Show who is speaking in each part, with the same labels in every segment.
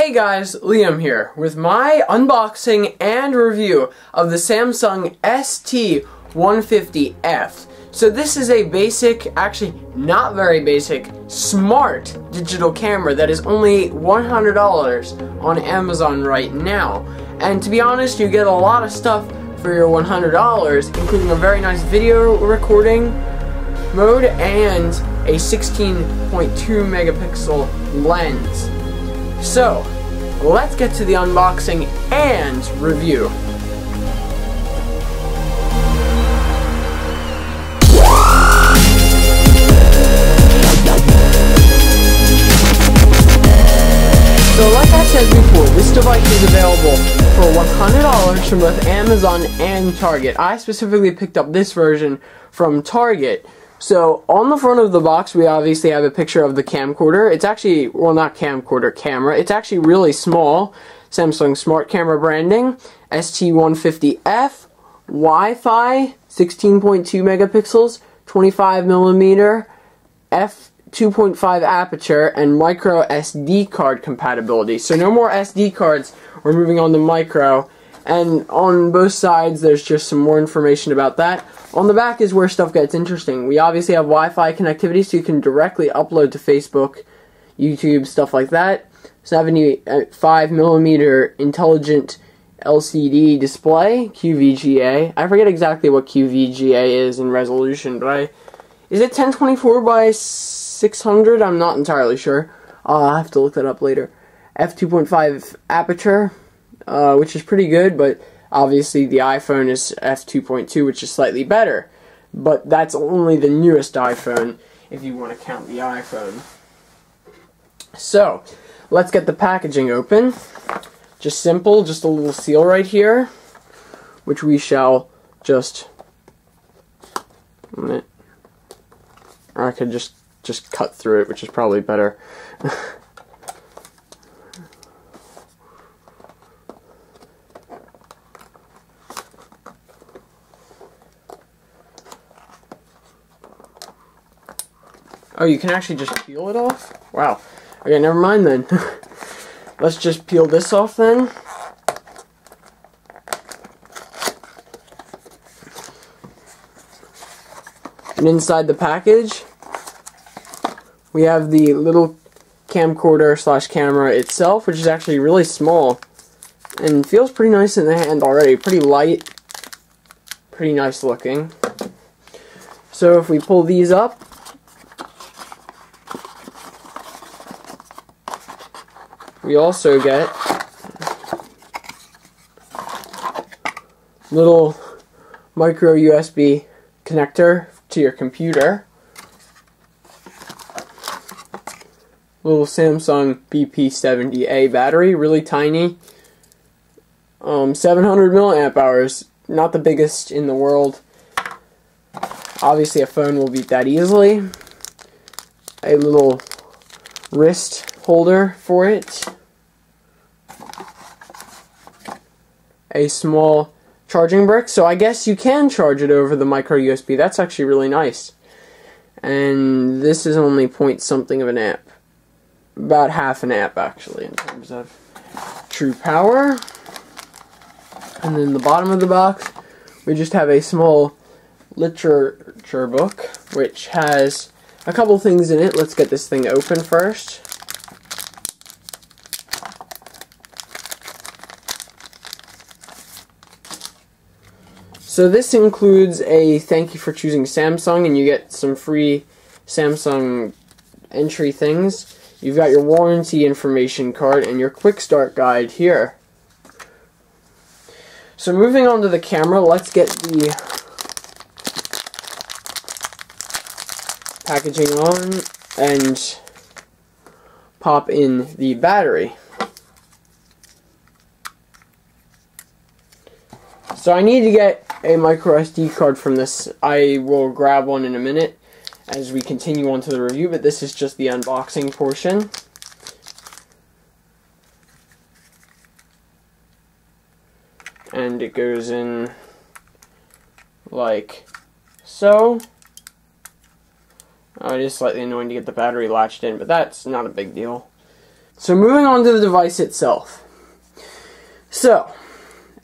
Speaker 1: Hey guys, Liam here with my unboxing and review of the Samsung ST150F. So this is a basic, actually not very basic, smart digital camera that is only $100 on Amazon right now. And to be honest, you get a lot of stuff for your $100, including a very nice video recording mode and a 16.2 megapixel lens. So, let's get to the unboxing and review. So like I said before, this device is available for $100 from both Amazon and Target. I specifically picked up this version from Target. So, on the front of the box, we obviously have a picture of the camcorder. It's actually, well, not camcorder, camera. It's actually really small. Samsung Smart Camera branding. ST150F. Wi-Fi. 16.2 megapixels. 25mm. f2.5 aperture. And micro SD card compatibility. So, no more SD cards. We're moving on to micro. And on both sides, there's just some more information about that. On the back is where stuff gets interesting. We obviously have Wi-Fi connectivity, so you can directly upload to Facebook, YouTube, stuff like that. 75mm intelligent LCD display, QVGA. I forget exactly what QVGA is in resolution, but is it 1024 by 600? I'm not entirely sure. I'll have to look that up later. f2.5 aperture, which is pretty good, but obviously the iPhone is f2.2, which is slightly better. But that's only the newest iPhone, if you want to count the iPhone. So, let's get the packaging open. Just simple, just a little seal right here, which we shall just... Or I could just cut through it, which is probably better. Oh, you can actually just peel it off? Wow. Okay, never mind then. Let's just peel this off then. And inside the package, we have the little camcorder slash camera itself, which is actually really small. And feels pretty nice in the hand already. Pretty light. Pretty nice looking. So if we pull these up, we also get little micro USB connector to your computer, little Samsung BP70A battery, really tiny, 700 milliamp hours, not the biggest in the world. Obviously a phone will beat that easily. A little wrist holder for it, a small charging brick, so I guess you can charge it over the micro USB. That's actually really nice. And this is only point something of an amp, about half an amp actually in terms of true power. And then the bottom of the box, we just have a small literature book which has a couple things in it. Let's get this thing open first. So this includes a thank you for choosing Samsung, and you get some free Samsung entry things. You've got your warranty information card and your quick start guide here. So moving on to the camera, let's get the packaging on and pop in the battery. So I need to get a micro SD card from this. I will grab one in a minute as we continue on to the review, but this is just the unboxing portion. And it goes in like so. It is slightly annoying to get the battery latched in, but that's not a big deal. So moving on to the device itself. So,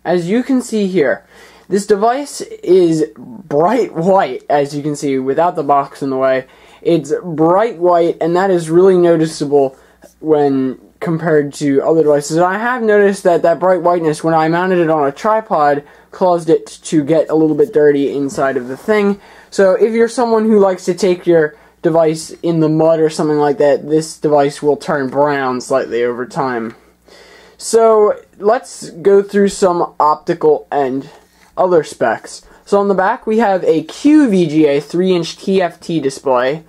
Speaker 1: as you can see here, this device is bright white, as you can see, without the box in the way. It's bright white, and that is really noticeable when compared to other devices. And I have noticed that that bright whiteness, when I mounted it on a tripod, caused it to get a little bit dirty inside of the thing. So if you're someone who likes to take your device in the mud or something like that, this device will turn brown slightly over time. So let's go through some optical and other specs. So on the back we have a QVGA 3-inch TFT display.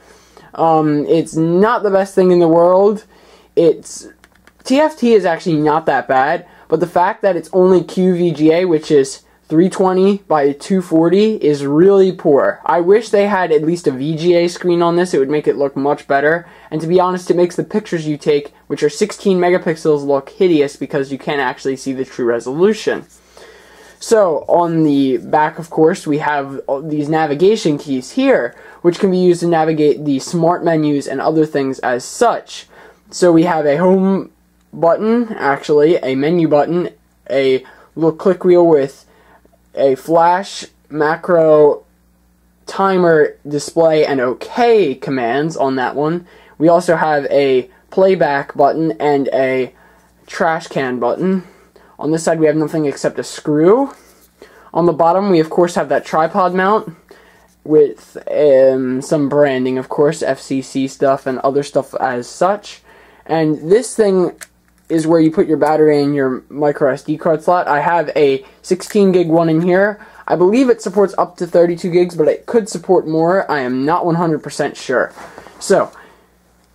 Speaker 1: It's not the best thing in the world. TFT is actually not that bad, but the fact that it's only QVGA, which is 320 by 240, is really poor. I wish they had at least a VGA screen on this. It would make it look much better. And to be honest, it makes the pictures you take, which are 16 megapixels, look hideous because you can't actually see the true resolution. So on the back, of course, we have these navigation keys here, which can be used to navigate the smart menus and other things as such. So we have a home button, actually, a menu button, a little click wheel with a flash, macro, timer, display, and OK commands on that one. We also have a playback button and a trash can button. On this side we have nothing except a screw. On the bottom we of course have that tripod mount with some branding, of course, FCC stuff and other stuff as such. And this thing is where you put your battery in your micro SD card slot. I have a 16 gig one in here. I believe it supports up to 32 gigs, but it could support more. I am not 100% sure. So,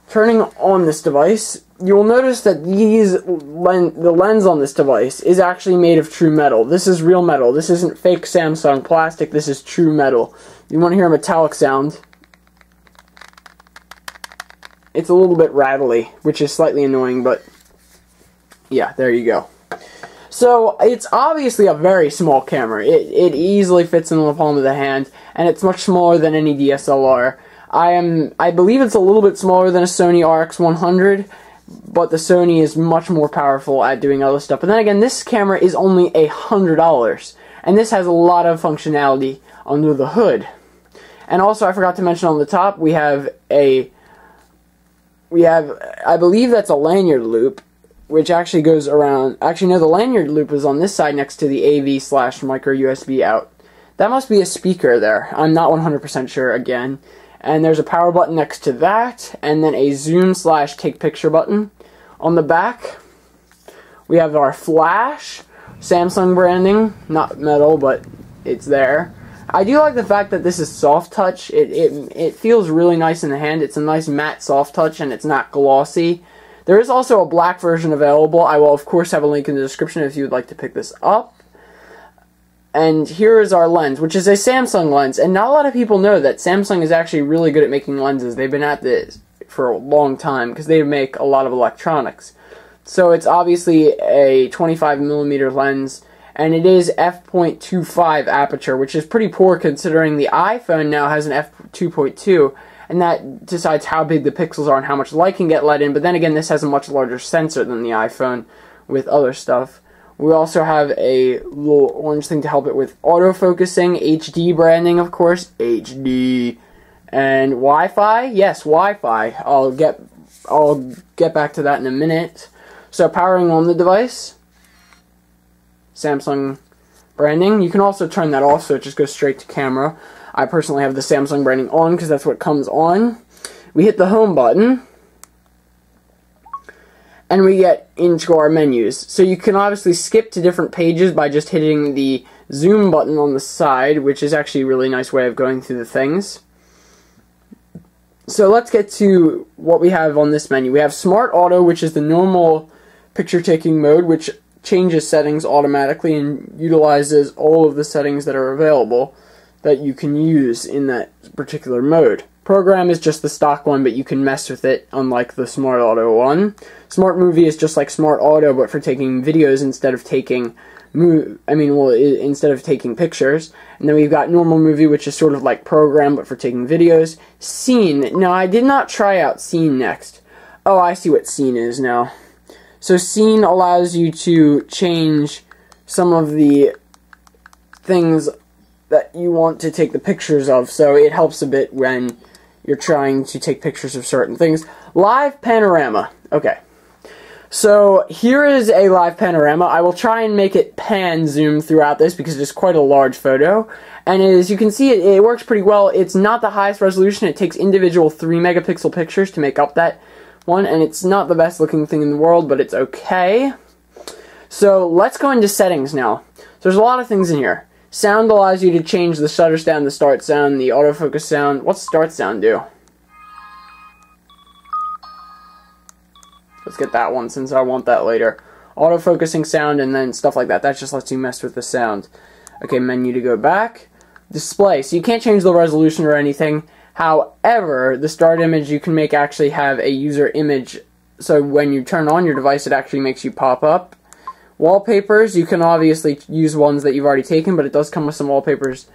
Speaker 1: turning on this device, you will notice that the lens on this device is actually made of true metal. This is real metal. This isn't fake Samsung plastic. This is true metal. You want to hear a metallic sound? It's a little bit rattly, which is slightly annoying, but yeah, there you go. So, it's obviously a very small camera. It easily fits in the palm of the hand, and it's much smaller than any DSLR. I believe it's a little bit smaller than a Sony RX100, but the Sony is much more powerful at doing other stuff. But then again, this camera is only $100, and this has a lot of functionality under the hood. And also, I forgot to mention on the top, we have, I believe that's a lanyard loop, which actually goes around. Actually, no, the lanyard loop is on this side next to the AV/micro USB out. That must be a speaker there. I'm not 100% sure again. And there's a power button next to that, and then a zoom/take picture button. On the back, we have our flash, Samsung branding, not metal, but it's there. I do like the fact that this is soft touch. It feels really nice in the hand. It's a nice matte soft touch, and it's not glossy. There is also a black version available. I will, of course, have a link in the description if you would like to pick this up. And here is our lens, which is a Samsung lens. And not a lot of people know that Samsung is actually really good at making lenses. They've been at this for a long time because they make a lot of electronics. So it's obviously a 25mm lens, and it is f.25 aperture, which is pretty poor considering the iPhone now has an f2.2. And that decides how big the pixels are and how much light can get let in. But then again, this has a much larger sensor than the iPhone with other stuff. We also have a little orange thing to help it with autofocusing, HD branding, of course, HD, and Wi-Fi. Yes, Wi-Fi. I'll get back to that in a minute. So powering on the device, Samsung branding. You can also turn that off so it just goes straight to camera. I personally have the Samsung branding on because that's what comes on. We hit the home button, and we get into our menus. So you can obviously skip to different pages by just hitting the zoom button on the side, which is actually a really nice way of going through the things. So let's get to what we have on this menu. We have Smart Auto, which is the normal picture-taking mode, which changes settings automatically and utilizes all of the settings that are available that you can use in that particular mode. Program is just the stock one, but you can mess with it, unlike the Smart Auto one. Smart Movie is just like Smart Auto, but for taking videos instead of taking instead of taking pictures. And then we've got Normal Movie, which is sort of like Program, but for taking videos. Scene. Now, I did not try out Scene Next. Oh, I see what scene is now. So scene allows you to change some of the things that you want to take the pictures of, so it helps a bit when you're trying to take pictures of certain things. Live panorama. Okay. So here is a live panorama. I will try and make it pan zoom throughout this because it's quite a large photo. And as you can see, it works pretty well. It's not the highest resolution. It takes individual 3 megapixel pictures to make up that one, and it's not the best looking thing in the world, but it's okay. So let's go into settings now. So there's a lot of things in here. Sound allows you to change the shutter sound, the start sound, the autofocus sound. What's start sound do? Let's get that one since I want that later. Autofocusing sound and then stuff like that. That just lets you mess with the sound. Okay, menu to go back. Display. So you can't change the resolution or anything. However, the start image you can make actually have a user image. So when you turn on your device, it actually makes you pop up. Wallpapers, you can obviously use ones that you've already taken, but it does come with some wallpapers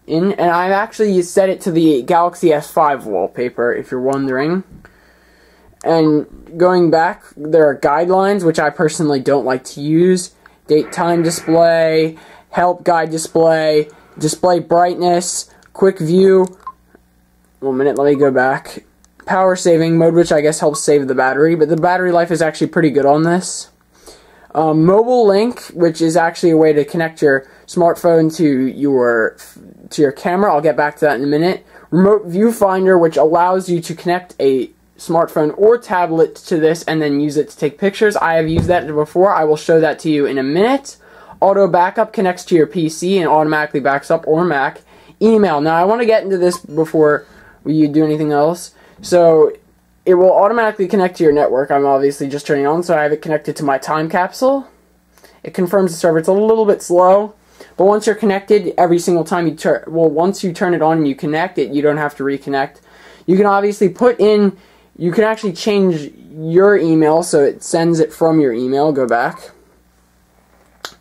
Speaker 1: in. And I've actually set it to the Galaxy S5 wallpaper, if you're wondering. And going back, there are guidelines, which I personally don't like to use. Date time display, help guide display, display brightness, quick view. 1 minute, let me go back. Power saving mode, which I guess helps save the battery, but the battery life is actually pretty good on this. Mobile link, which is actually a way to connect your smartphone to your camera. I'll get back to that in a minute. Remote viewfinder, which allows you to connect a smartphone or tablet to this and then use it to take pictures. I have used that before. I will show that to you in a minute. Auto backup connects to your PC and automatically backs up, or Mac. Email. Now I want to get into this before we do anything else. So it will automatically connect to your network. I'm obviously just turning on, so I have it connected to my time capsule. It confirms the server. It's a little bit slow, but once you're connected, every single time you turn, once you turn it on and you connect it, you don't have to reconnect. You can obviously put in, you can actually change your email so it sends it from your email. Go back.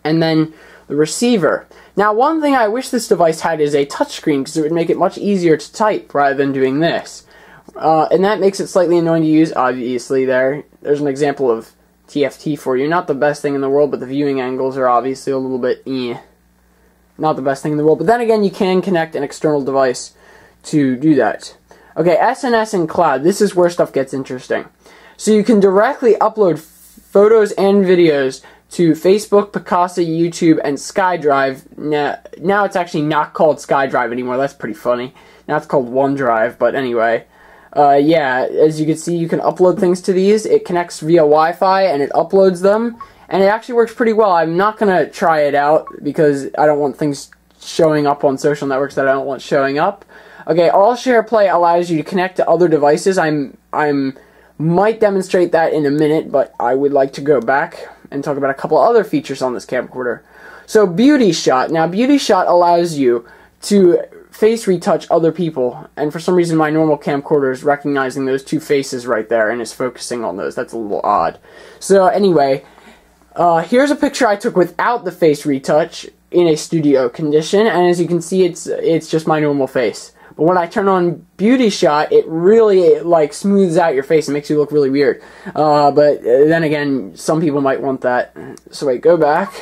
Speaker 1: And then the receiver. Now, one thing I wish this device had is a touchscreen, because it would make it much easier to type rather than doing this. And that makes it slightly annoying to use. Obviously, there's an example of TFT for you. Not the best thing in the world, but the viewing angles are obviously a little bit not the best thing in the world. But then again, you can connect an external device to do that. Okay, SNS and cloud. This is where stuff gets interesting. So you can directly upload photos and videos to Facebook, Picasa, YouTube, and SkyDrive. Now it's actually not called SkyDrive anymore. That's pretty funny. Now it's called OneDrive, but anyway. Yeah, as you can see, you can upload things to these. It connects via Wi-Fi, and it uploads them. And it actually works pretty well. I'm not going to try it out, because I don't want things showing up on social networks that I don't want showing up. Okay, All Share Play allows you to connect to other devices. I might demonstrate that in a minute, but I would like to go back and talk about a couple other features on this camcorder. So Beauty Shot. Now Beauty Shot allows you to face retouch other people, and for some reason my normal camcorder is recognizing those two faces right there and is focusing on those. That's a little odd. So anyway, here's a picture I took without the face retouch in a studio condition, and as you can see, it's just my normal face. But when I turn on Beauty Shot, it really like smooths out your face and makes you look really weird. But then again, some people might want that. So wait, go back.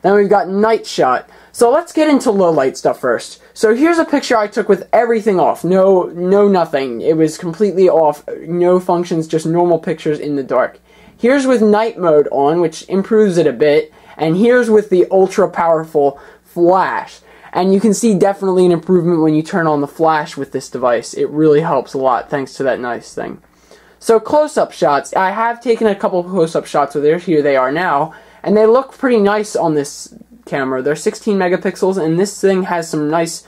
Speaker 1: Then we've got Night Shot. So let's get into low light stuff first. So here's a picture I took with everything off. No nothing. It was completely off. No functions, just normal pictures in the dark. Here's with night mode on, which improves it a bit. And here's with the ultra powerful flash. And you can see definitely an improvement when you turn on the flash with this device. It really helps a lot thanks to that nice thing. So close-up shots. I have taken a couple of close-up shots with it. Here they are now. And they look pretty nice on this camera. They're 16 megapixels, and this thing has some nice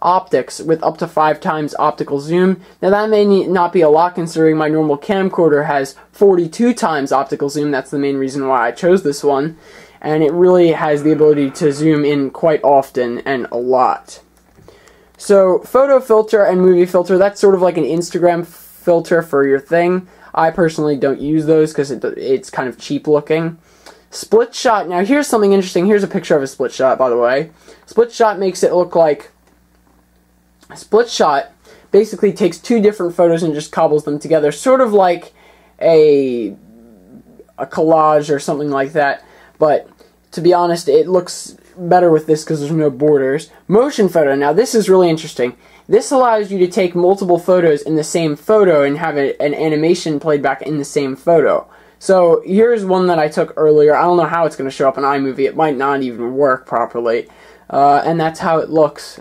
Speaker 1: optics with up to 5 times optical zoom. Now that may not be a lot considering my normal camcorder has 42 times optical zoom. That's the main reason why I chose this one. And it really has the ability to zoom in quite often and a lot. So photo filter and movie filter, that's sort of like an Instagram filter for your thing. I personally don't use those because it's kind of cheap looking. Split shot. Now here's something interesting. Here's a picture of a split shot, by the way. Split shot makes it look like... Split shot basically takes two different photos and just cobbles them together. Sort of like a collage or something like that, but to be honest, it looks better with this because there's no borders. Motion photo. Now this is really interesting. This allows you to take multiple photos in the same photo and have an animation played back in the same photo. So here's one that I took earlier. I don't know how it's going to show up in iMovie. It might not even work properly. And that's how it looks.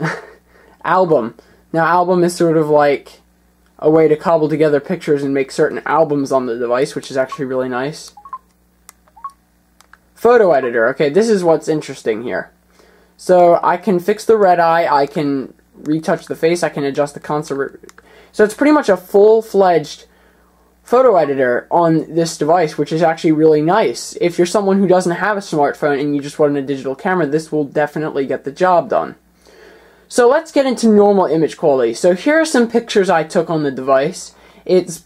Speaker 1: Album. Now album is sort of like a way to cobble together pictures and make certain albums on the device, which is actually really nice. Photo editor. Okay, this is what's interesting here. So I can fix the red eye, I can retouch the face, I can adjust the constant. So it's pretty much a full-fledged photo editor on this device, which is actually really nice. If you're someone who doesn't have a smartphone and you just want a digital camera, this will definitely get the job done. So let's get into normal image quality. So here are some pictures I took on the device. It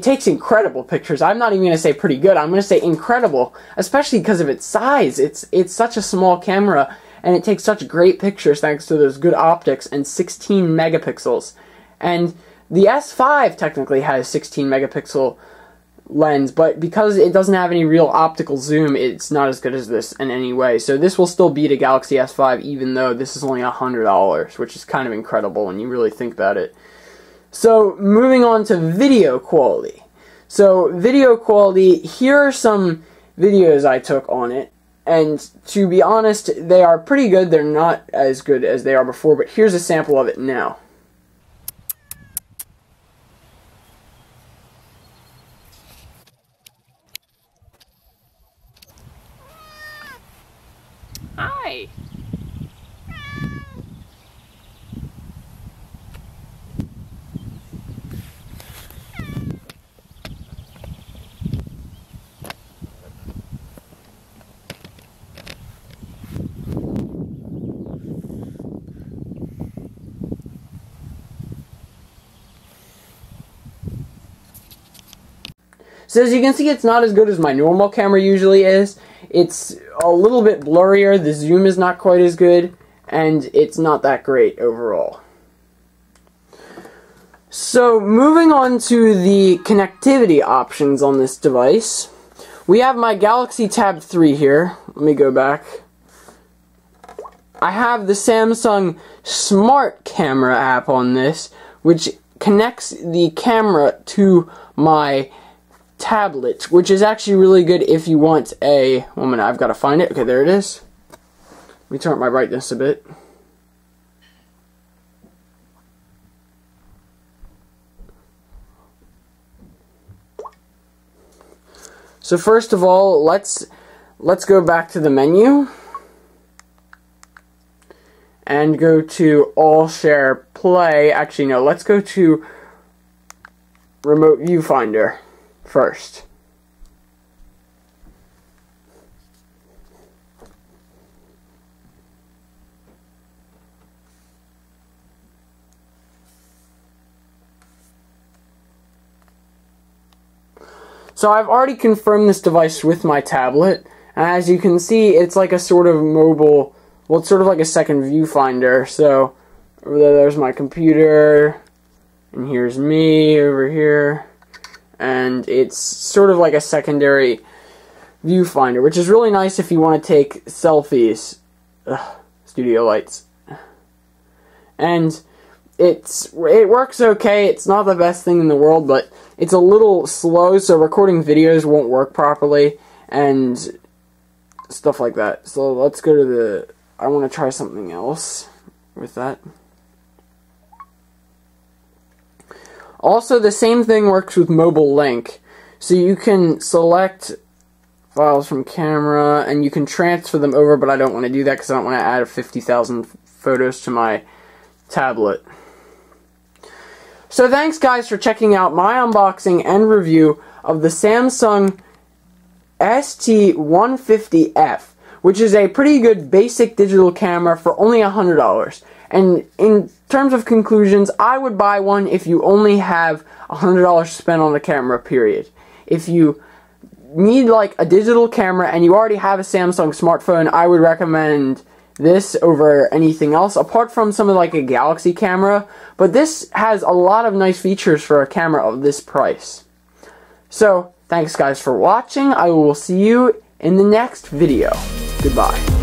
Speaker 1: takes incredible pictures. I'm not even going to say pretty good, I'm going to say incredible, especially because of its size. It's such a small camera, and it takes such great pictures thanks to those good optics and 16 megapixels. And the S5 technically has 16 megapixel lens, but because it doesn't have any real optical zoom, it's not as good as this in any way. So this will still beat a Galaxy S5, even though this is only $100, which is kind of incredible when you really think about it. So, moving on to video quality. So, video quality, here are some videos I took on it, and to be honest, they are pretty good. They're not as good as they are before, but here's a sample of it now. Hi! So as you can see, it's not as good as my normal camera usually is. It's a little bit blurrier, the zoom is not quite as good, and it's not that great overall. So moving on to the connectivity options on this device, we have my Galaxy Tab 3 here. Let me go back. I have the Samsung Smart Camera app on this, which connects the camera to my tablet, which is actually really good if you want a... 1 minute, I've got to find it. Okay, there it is. Let me turn up my brightness a bit. So first of all, let's go back to the menu and go to All Share Play. Actually, no, let's go to Remote Viewfinder first. So I've already confirmed this device with my tablet, and as you can see, it's like a sort of mobile, well, it's sort of like a second viewfinder. So over there's my computer, and here's me over here. And it's sort of like a secondary viewfinder, which is really nice if you want to take selfies. Ugh, studio lights. And it works okay. It's not the best thing in the world, but it's a little slow, so recording videos won't work properly, and stuff like that. So let's go to the... I want to try something else with that. Also, the same thing works with Mobile Link. So you can select files from camera, and you can transfer them over, but I don't want to do that because I don't want to add 50,000 photos to my tablet. So thanks guys for checking out my unboxing and review of the Samsung ST150F, which is a pretty good basic digital camera for only $100. And in terms of conclusions, I would buy one if you only have $100 to spend on a camera, period. If you need like a digital camera and you already have a Samsung smartphone, I would recommend this over anything else, apart from something like a Galaxy camera. But this has a lot of nice features for a camera of this price. So, thanks guys for watching. I will see you in the next video. Goodbye.